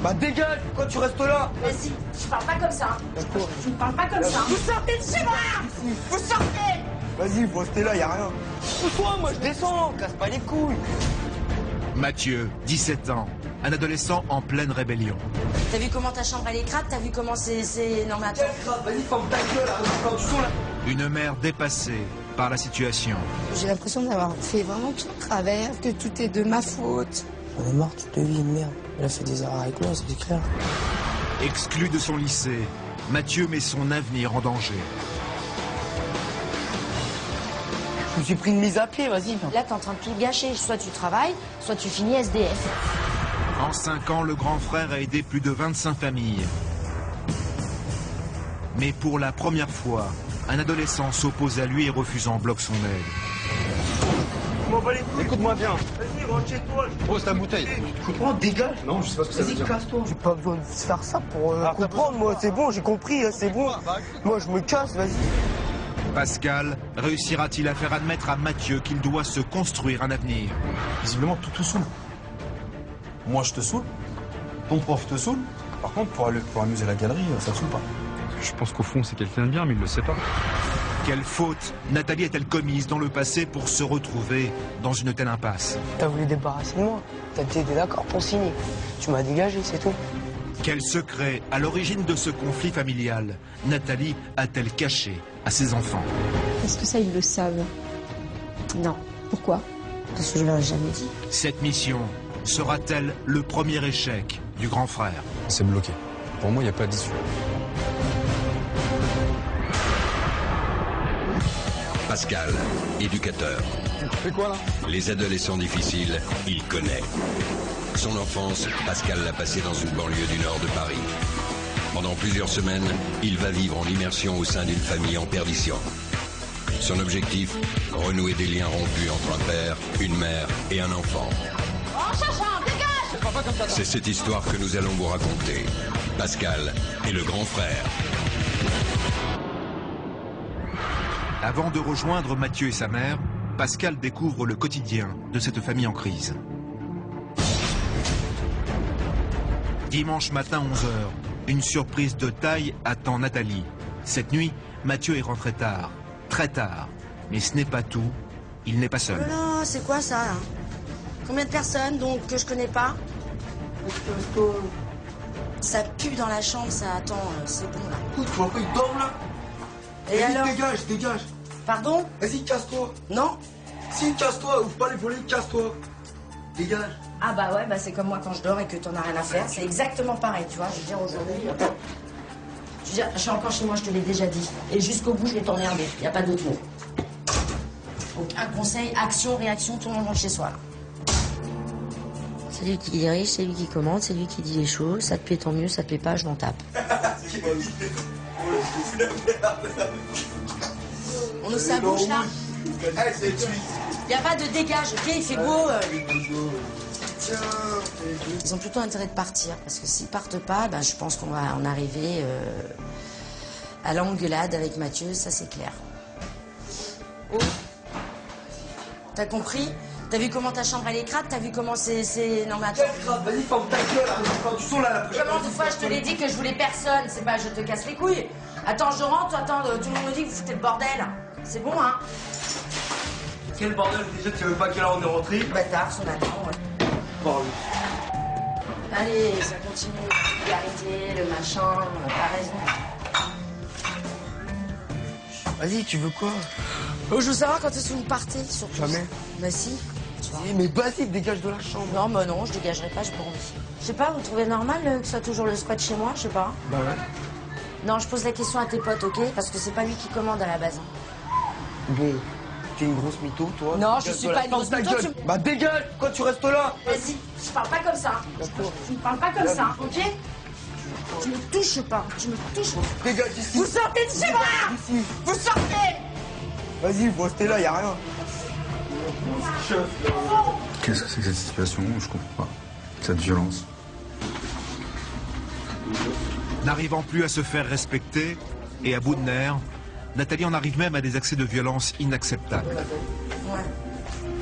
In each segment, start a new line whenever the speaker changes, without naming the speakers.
Bah dégage, pourquoi tu restes là?
Vas-y, tu parles pas comme ça. Tu ne parles pas comme ça. Vous sortez de chez moi. Vous sortez.
Vas-y, faut rester là, y a rien. Pousse-toi, moi je descends, casse pas les couilles.
Mathieu, 17 ans, un adolescent en pleine rébellion.
T'as vu comment ta chambre elle est crade? T'as vu comment c'est... Non mais attends.
Vas-y, ferme ta gueule, arrête de faire du son là.
Une mère dépassée par la situation.
J'ai l'impression d'avoir fait vraiment tout de travers, que tout est de ma faute.
On est mort toute la vie, une merde. Elle a fait des erreurs avec moi, c'est clair.
Exclu de son lycée, Mathieu met son avenir en danger.
Je me suis pris une mise à pied, vas-y.
Là t'es en train de tout gâcher. Soit tu travailles, soit tu finis SDF.
En 5 ans, le grand frère a aidé plus de 25 familles. Mais pour la première fois, un adolescent s'oppose à lui et refuse en bloc son aide.
Écoute-moi bien. Vas-y, rentre chez toi.
Pose ta bouteille.
Tu comprends, dégage.
Non, je sais pas ce que ça veut
Vas-y,
dire.
casse-toi. J'ai pas besoin de faire ça pour comprendre, moi. C'est bon, j'ai compris, c'est bon. Moi, je me casse, vas-y.
Pascal réussira-t-il à faire admettre à Mathieu qu'il doit se construire un avenir?
Visiblement, tout te saoule. Moi, je te saoule. Ton prof te saoule. Par contre, pour amuser la galerie, ça te saoule pas.
Je pense qu'au fond, c'est quelqu'un de bien, mais il le sait pas.
Quelle faute Nathalie a-t-elle commise dans le passé pour se retrouver dans une telle impasse?
T'as voulu débarrasser de moi. T'as été d'accord pour signer. Tu m'as dégagé, c'est tout.
Quel secret à l'origine de ce conflit familial Nathalie a-t-elle caché à ses enfants?
Est-ce que ça, ils le savent? Non. Pourquoi?
Parce que je leur ai jamais dit.
Cette mission sera-t-elle le premier échec du grand frère?
C'est bloqué. Pour moi, il n'y a pas d'issue.
Pascal, éducateur.
Tu fais quoi là?
Les adolescents difficiles, il connaît. Son enfance, Pascal l'a passée dans une banlieue du nord de Paris. Pendant plusieurs semaines, il va vivre en immersion au sein d'une famille en perdition. Son objectif, renouer des liens rompus entre un père, une mère et un enfant. C'est cette histoire que nous allons vous raconter. Pascal et le grand frère.
Avant de rejoindre Mathieu et sa mère, Pascal découvre le quotidien de cette famille en crise. Dimanche matin 11h, une surprise de taille attend Nathalie. Cette nuit, Mathieu est rentré tard, très tard. Mais ce n'est pas tout, il n'est pas seul.
Oh là, c'est quoi ça là? Combien de personnes donc que je connais pas? Ça pue dans la chambre, ça attend, c'est bon là.
Écoute, tu vois pas, il dort là.
Et
Vas-y,
alors?
dégage.
Pardon?
Vas-y, casse-toi.
Non?
Si, casse-toi, ouvre pas les volets, casse-toi. Dégage.
Ah bah ouais, bah c'est comme moi quand je dors et que t'en as rien à faire, c'est exactement pareil, tu vois. Je veux dire, aujourd'hui, je suis encore chez moi, je te l'ai déjà dit. Et jusqu'au bout, je vais t'emmerder, y a pas d'autre mot. Donc un conseil, action, réaction, tout le monde rentre chez soi. C'est lui qui dirige, c'est lui qui commande, c'est lui qui dit les choses. Ça te plaît, tant mieux, ça te plaît pas, je m'en tape. On ouvre sa bouche là. Y a pas de dégage, ok? Il fait beau. Ils ont plutôt intérêt de partir, parce que s'ils partent pas, ben, je pense qu'on va en arriver à l'engueulade avec Mathieu, ça c'est clair. Oh. T'as compris? T'as vu comment ta chambre elle est crade? T'as vu comment c'est... Non mais attends.
Vas-y, ferme ta gueule, arrête de faire du son là.
Comment de fois je te l'ai dit que je voulais personne? C'est pas je te casse les couilles. Attends, je rentre, attends, tout le monde me dit que vous foutez le bordel. C'est bon, hein?
Quel bordel, déjà tu savais pas à quelle heure on est rentré?
Bâtard, son attend, ouais.
Parle.
Allez, ça continue, l'arrêter, le machin, t'as raison.
Vas-y, tu veux quoi?
Oh, je veux savoir quand est-ce que vous partez, surtout.
Jamais.
Bah si. Tu vois.
Mais vas-y, dégage de la chambre.
Non, bah non, je dégagerai pas, j'ai pas envie. Je sais pas, vous trouvez normal que ce soit toujours le squat chez moi? Je sais pas.
Bah ouais.
Non, je pose la question à tes potes, ok? Parce que c'est pas lui qui commande à la base.
Bon, t'es une grosse mytho, toi.
Non, je suis pas une grosse mytho, tu...
Bah dégage, pourquoi tu restes là?
Vas-y, je parle pas comme ça. Tu me parles pas comme ça, ok? Tu me touches pas, tu me touches pas.
Dégage ici.
Vous sortez de chez moi!
Ici.
Vous sortez!
Vas-y, vous restez là, y a rien.
Qu'est-ce que c'est que cette situation? Je comprends pas. Cette violence.
N'arrivant plus à se faire respecter et à bout de nerfs, Nathalie en arrive même à des accès de violence inacceptables.
Ouais.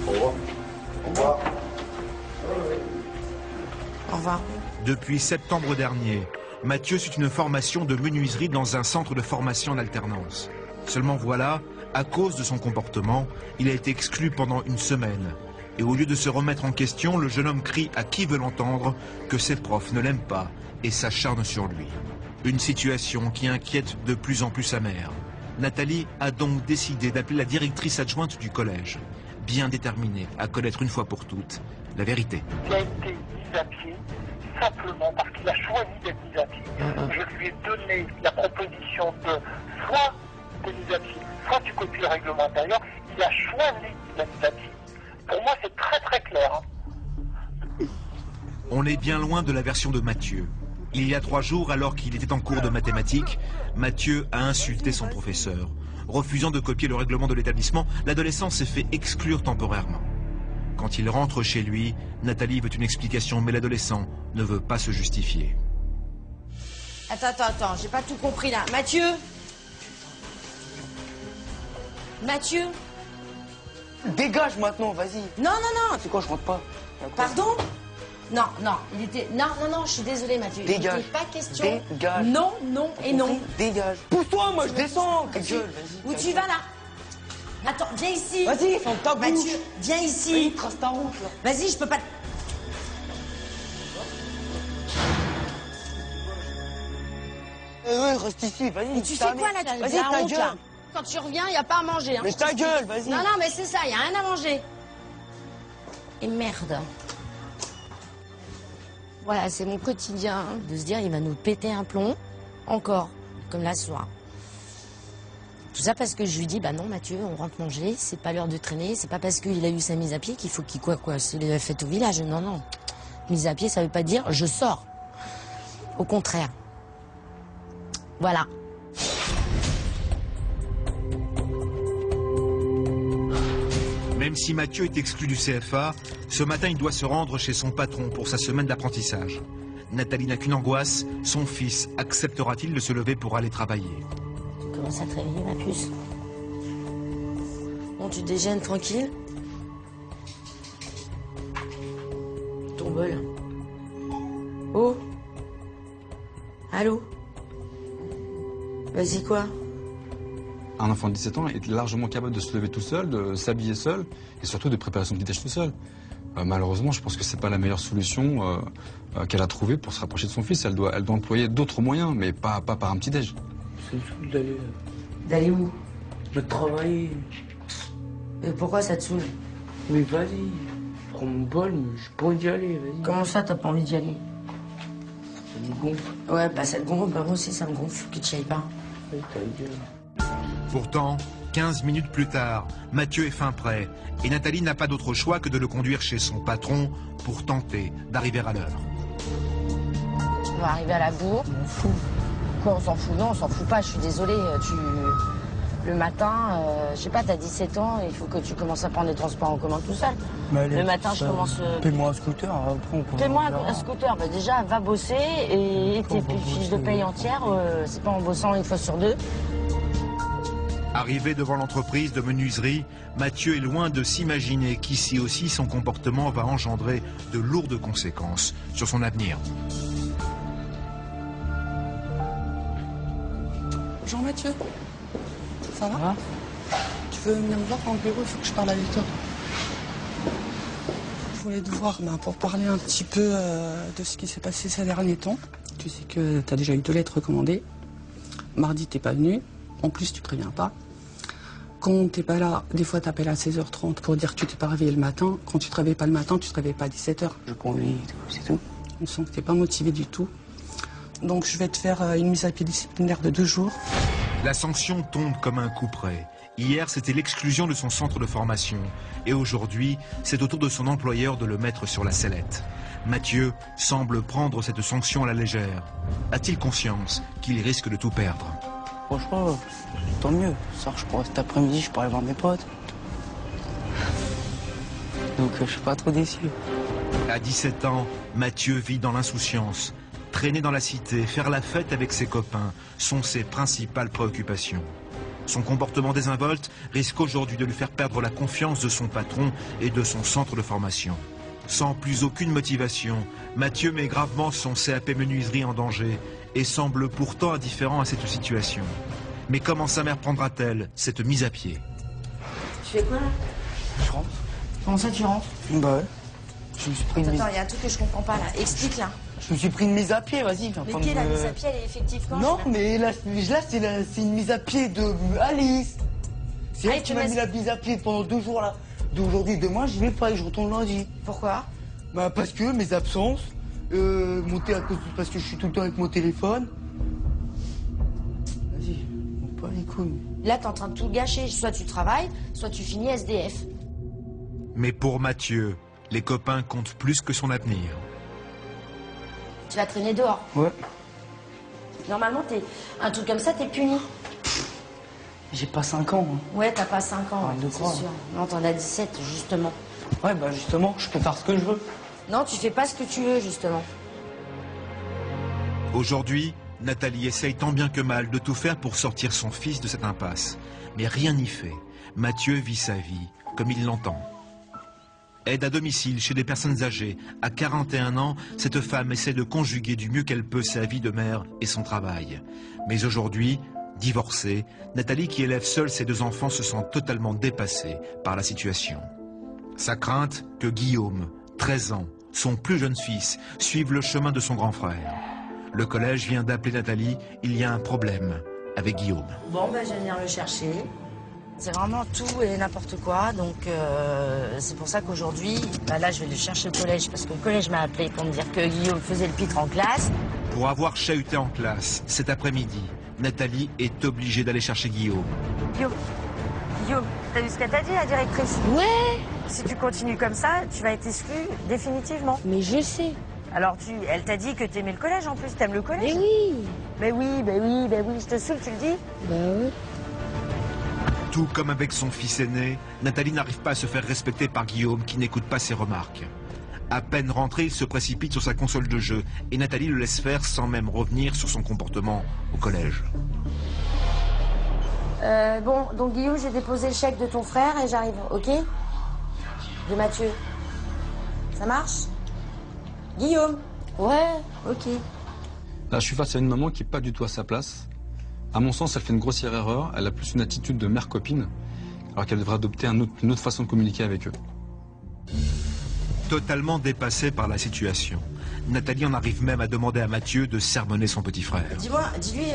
Au revoir. Au revoir.
Au revoir.
Depuis septembre dernier, Mathieu suit une formation de menuiserie dans un centre de formation en alternance. Seulement voilà, à cause de son comportement, il a été exclu pendant une semaine. Et au lieu de se remettre en question, le jeune homme crie à qui veut l'entendre que ses profs ne l'aiment pas et s'acharnent sur lui. Une situation qui inquiète de plus en plus sa mère. Nathalie a donc décidé d'appeler la directrice adjointe du collège, bien déterminée à connaître une fois pour toutes la vérité.
Il a été mis à pied simplement parce qu'il a choisi d'être mis à pied. Je lui ai donné la proposition de soit tu es mis à pied, soit tu copies le règlement intérieur. Il a choisi d'être mis à pied. Pour moi, c'est très très clair.
On est bien loin de la version de Mathieu. Il y a 3 jours, alors qu'il était en cours de mathématiques, Mathieu a insulté son professeur. Refusant de copier le règlement de l'établissement, l'adolescent s'est fait exclure temporairement. Quand il rentre chez lui, Nathalie veut une explication, mais l'adolescent ne veut pas se justifier.
Attends, j'ai pas tout compris là. Mathieu? Mathieu?
Dégage maintenant, vas-y.
Non.
C'est quoi, je rentre pas.
Pardon? Non, il était... Non, je suis désolée, Mathieu.
Dégage.
Il n'était pas question...
Dégage.
Non et non.
Dégage. Pousse-toi, moi, je descends. Ta gueule, vas-y.
Où tu vas, là? Attends, viens ici.
Vas-y, ferme ta bouche.
Mathieu, viens ici.
Oui, trace ta route, là.
Vas-y, je peux pas...
Ouais, reste ici, vas-y.
Mais tu sais quoi, là? Tu
Vas-y,
la
ta
honte,
gueule.
là. Quand tu reviens, il n'y a pas à manger. Hein.
Mais ta gueule, vas-y.
Non, mais c'est ça, il n'y a rien à manger. Et merde. Voilà, c'est mon quotidien, hein, de se dire, il va nous péter un plomb, encore, comme là ce soir. Tout ça parce que je lui dis, bah non Mathieu, on rentre manger, c'est pas l'heure de traîner, c'est pas parce qu'il a eu sa mise à pied qu'il faut qu'il quoi, c'est la fête au village, non. Mise à pied, ça veut pas dire je sors. Au contraire. Voilà.
Même si Mathieu est exclu du CFA, ce matin il doit se rendre chez son patron pour sa semaine d'apprentissage. Nathalie n'a qu'une angoisse, son fils acceptera-t-il de se lever pour aller travailler?
Commence à te réveiller, ma puce. Bon, tu déjeunes tranquille? Ton bol. Oh? Allô? Vas-y, quoi?
Un enfant de 17 ans est largement capable de se lever tout seul, de s'habiller seul, et surtout de préparer son petit-déj tout seul. Malheureusement, je pense que c'est pas la meilleure solution qu'elle a trouvée pour se rapprocher de son fils. Elle doit employer d'autres moyens, mais pas par un petit-déj.
C'est le saoul d'aller...
D'aller où?
De travailler.
Et pourquoi ça te saoule?
Mais vas-y, prends mon bol, mais j'ai pas envie d'y aller, vas-y.
Comment ça, t'as pas envie d'y aller?
Ça me gonfle.
Ouais, bah ça te gonfle, bah moi aussi ça me gonfle, que tu y ailles pas.
Ouais, ta gueule.
Pourtant, 15 minutes plus tard, Mathieu est fin prêt et Nathalie n'a pas d'autre choix que de le conduire chez son patron pour tenter d'arriver à l'heure.
On va arriver à la bourre. On s'en fout. Quoi, on s'en fout? Non, on s'en fout pas, je suis désolée. Le matin, je sais pas, t'as 17 ans, il faut que tu commences à prendre les transports en commun tout seul.
Allez,
Le matin, je commence...
Paie-moi un scooter, après on peut...
Paie-moi un scooter. Bah déjà, va bosser et tes fiches de paye entières, c'est pas en bossant une fois sur deux.
Arrivé devant l'entreprise de menuiserie, Mathieu est loin de s'imaginer qu'ici aussi son comportement va engendrer de lourdes conséquences sur son avenir.
Jean-Mathieu, ça va? Tu veux venir me voir en bureau, il faut que je parle avec toi. Je voulais te voir pour parler un petit peu de ce qui s'est passé ces derniers temps. Tu sais que tu as déjà eu 2 lettres recommandées. Mardi, t'es pas venu. En plus, tu préviens pas. Quand t'es pas là, des fois t'appelles à 16h30 pour dire que tu t'es pas réveillé le matin. Quand tu te réveilles pas le matin, tu te réveilles pas à 17h.
J'ai pas envie, c'est tout.
On sent que t'es pas motivé du tout. Donc je vais te faire une mise à pied disciplinaire de 2 jours.
La sanction tombe comme un coup près. Hier, c'était l'exclusion de son centre de formation. Et aujourd'hui, c'est au tour de son employeur de le mettre sur la sellette. Mathieu semble prendre cette sanction à la légère. A-t-il conscience qu'il risque de tout perdre?
Franchement, tant mieux. Cet après-midi, je pourrais voir mes potes. Donc je suis pas trop déçu.
À 17 ans, Mathieu vit dans l'insouciance. Traîner dans la cité, faire la fête avec ses copains sont ses principales préoccupations. Son comportement désinvolte risque aujourd'hui de lui faire perdre la confiance de son patron et de son centre de formation. Sans plus aucune motivation, Mathieu met gravement son CAP menuiserie en danger et semble pourtant indifférent à cette situation. Mais comment sa mère prendra-t-elle cette mise à pied?
Tu fais quoi là?
Je rentre.
Comment ça tu rentres?
Bah ouais. Je me suis pris une mise...
Attends, il y a un truc que je comprends pas là. Explique là.
Je me suis pris une mise à pied, vas-y.
Mais qui est la mise à pied? Elle est effective quand?
Non, mais là c'est une mise à pied de Alice. C'est elle qui m'a mis la mise à pied pendant 2 jours là. D'aujourd'hui, demain, j'y vais pas et je retourne lundi.
Pourquoi?
Bah parce que mes absences, parce que je suis tout le temps avec mon téléphone. Vas-y, on pas les couilles.
Là, t'es en train de tout gâcher. Soit tu travailles, soit tu finis SDF.
Mais pour Mathieu, les copains comptent plus que son avenir.
Tu vas traîner dehors.
Ouais.
Normalement, un truc comme ça, t'es puni.
J'ai pas 5 ans. Hein.
Ouais, t'as pas 5 ans,
Arrête de
c'est
croire.
sûr. Non, t'en as 17, justement.
Ouais, bah justement, je peux faire ce que je veux.
Non, tu fais pas ce que tu veux, justement.
Aujourd'hui, Nathalie essaye tant bien que mal de tout faire pour sortir son fils de cette impasse. Mais rien n'y fait. Mathieu vit sa vie comme il l'entend. Aide à domicile chez des personnes âgées. À 41 ans, cette femme essaie de conjuguer du mieux qu'elle peut sa vie de mère et son travail. Mais aujourd'hui, divorcée, Nathalie, qui élève seule ses 2 enfants, se sent totalement dépassée par la situation. Sa crainte que Guillaume, 13 ans, son plus jeune fils, suive le chemin de son grand frère. Le collège vient d'appeler Nathalie, il y a un problème avec Guillaume.
Bon, ben, je vais venir le chercher. C'est vraiment tout et n'importe quoi, donc c'est pour ça qu'aujourd'hui, là je vais le chercher au collège, parce que le collège m'a appelé pour me dire que Guillaume faisait le pitre en classe.
Pour avoir chahuté en classe, cet après-midi, Nathalie est obligée d'aller chercher Guillaume.
Guillaume, t'as vu ce qu'elle t'a dit, la directrice?
Ouais.
Si tu continues comme ça, tu vas être exclu définitivement.
Mais je sais.
Alors elle t'a dit que t'aimais le collège en plus, t'aimes le collège?
Mais oui.
Mais oui, je te saoule, tu le dis?
Bah oui.
Tout comme avec son fils aîné, Nathalie n'arrive pas à se faire respecter par Guillaume qui n'écoute pas ses remarques. À peine rentré, il se précipite sur sa console de jeu et Nathalie le laisse faire sans même revenir sur son comportement au collège.
Bon, donc Guillaume, j'ai déposé le chèque de ton frère et j'arrive, ok? De Mathieu. Ça marche? Guillaume? Ouais, ok.
Là, je suis face à une maman qui n'est pas du tout à sa place. À mon sens, elle fait une grossière erreur. Elle a plus une attitude de mère copine, alors qu'elle devrait adopter une autre façon de communiquer avec eux.
Totalement dépassée par la situation, Nathalie en arrive même à demander à Mathieu de sermonner son petit frère.
Dis-lui,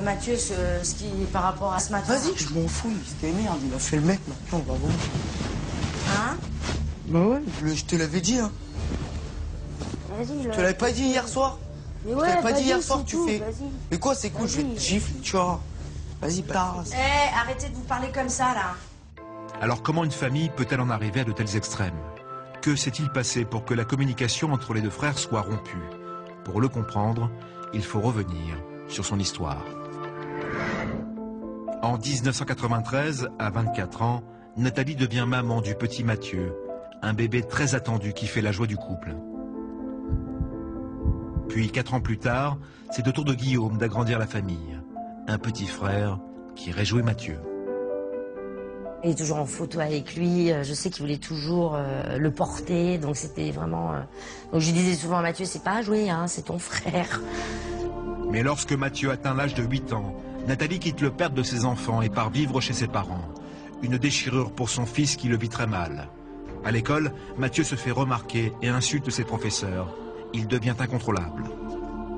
Mathieu, ce qui est par rapport à ce matin.
Vas-y, je m'en fous, c'était merde, il a fait le mec, maintenant on va voir.
Hein?
Bah ouais, je te l'avais dit, hein.
Vas-y,
Je te l'avais pas dit hier soir?
Mais
Je
ouais,
t'avais pas dit hier soir,
c'est
tu
tout,
fais.
vas-y.
Mais quoi, c'est cool, je vais te gifler, tu vois. Vas-y, pars.
Arrêtez de vous parler comme ça, là.
Alors comment une famille peut-elle en arriver à de tels extrêmes? Que s'est-il passé pour que la communication entre les 2 frères soit rompue? Pour le comprendre, il faut revenir sur son histoire. En 1993, à 24 ans, Nathalie devient maman du petit Mathieu, un bébé très attendu qui fait la joie du couple. Puis 4 ans plus tard, c'est au tour de Guillaume d'agrandir la famille. Un petit frère qui réjouit Mathieu.
Il est toujours en photo avec lui, je sais qu'il voulait toujours le porter, donc c'était vraiment... Donc je disais souvent à Mathieu, c'est pas à jouer, hein, c'est ton frère.
Mais lorsque Mathieu atteint l'âge de 8 ans, Nathalie quitte le père de ses enfants et part vivre chez ses parents. Une déchirure pour son fils qui le vit très mal. À l'école, Mathieu se fait remarquer et insulte ses professeurs. Il devient incontrôlable.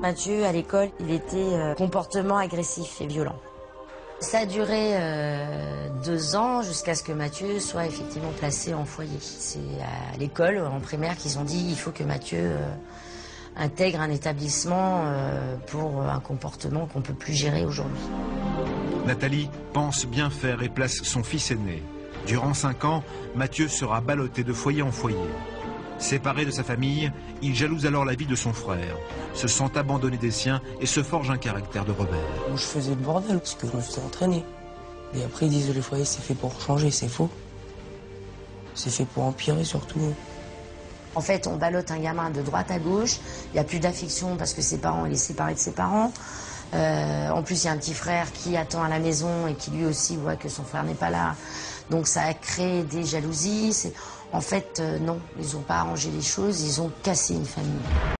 Mathieu, à l'école, il était comportement agressif et violent. Ça a duré 2 ans jusqu'à ce que Mathieu soit effectivement placé en foyer. C'est à l'école, en primaire, qu'ils ont dit il faut que Mathieu intègre un établissement pour un comportement qu'on ne peut plus gérer aujourd'hui.
Nathalie pense bien faire et place son fils aîné. Durant 5 ans, Mathieu sera ballotté de foyer en foyer. Séparé de sa famille, il jalouse alors la vie de son frère, se sent abandonné des siens et se forge un caractère de rebelle.
Moi, je faisais le bordel parce que je me suis entraîné. Et après, ils disent le foyer, c'est fait pour changer, c'est faux. C'est fait pour empirer surtout.
En fait, on ballotte un gamin de droite à gauche, il n'y a plus d'affection parce que ses parents, il est séparé de ses parents. En plus, il y a un petit frère qui attend à la maison et qui lui aussi voit que son frère n'est pas là. Donc ça a créé des jalousies. En fait, non, ils n'ont pas arrangé les choses, ils ont cassé une famille.